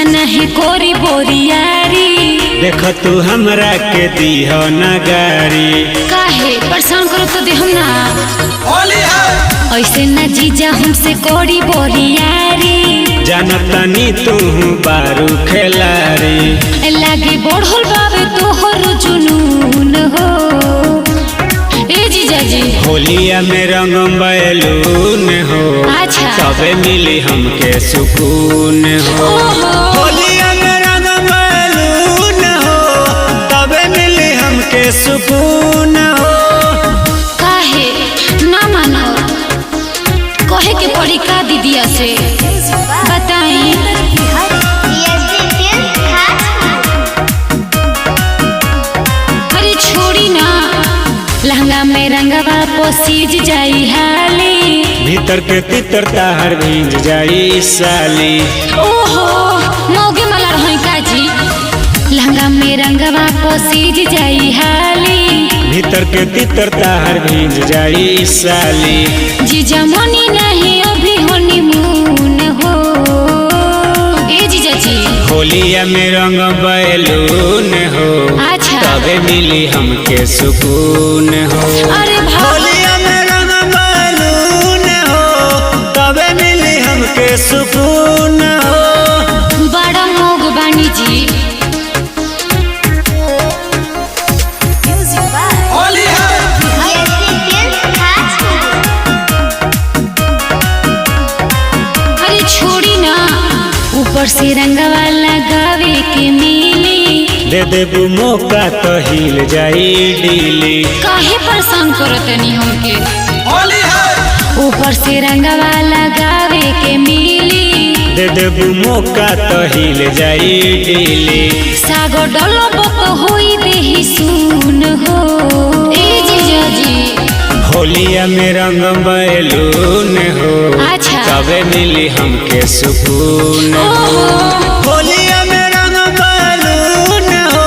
नहीं कोरी बोरियारी। देख तू हमरा के दीह नगारी। काहे परेशान करो तो दे हम ना ऐसे न जीजा हमसे कोरी बोरियारी। जानतनी तू बारू खेलारी। लागे बढ़ल बाबे तोहर जुनून हो ए जीजा जी। होलिया में रंग बैलून हो। अच्छा सबे मिली हमके सुकून हो। होलिया में रंग बैलून हो तबे मिली हमके सुकून हो। काहे ना मानो कहे के पड़ी का दीदिया से बताई। अरे छोड़ी ना लहंगा में रंगवा पोसीज जाई हाली। भीतर के तितर ताहर भींज जाई साली। ओहो मौगे मला रही काजी। लहंगा में रंगवा पोसीज जाई हाली। भीतर के तितर ताहर भींज जाई साली। जीजा मनी नहीं अभी हनीमून हो ए जीजा जी। होलिया में रंग बैलून हो। अच्छा तबे मिली हमके सुकून हो। अरे होलिया में रंग बैलून हो तबे मिली हमके सुकून हो। बड़ा मोग बानी जी। अरे छोड़ी ना ऊपर से रंगवा लगावे के मिली। दे देबू मौका तो हिल जाई डीली। काहे परेशान करतनी हमके ऊपर से रंगवा लगावे के मिली। दे देबू मौका तो हिल जाई डीली। सागो डलो बक होई देही सुन हो ए जीजा जी। होलिया में रंग बैलून हो। अच्छा तबे मिली हमके सुकून हो। होलिया में रंग बैलून हो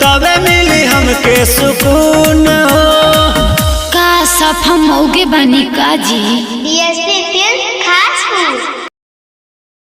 तबे मिली हमके सुकून हो। का सफा मौगे बानी काजी।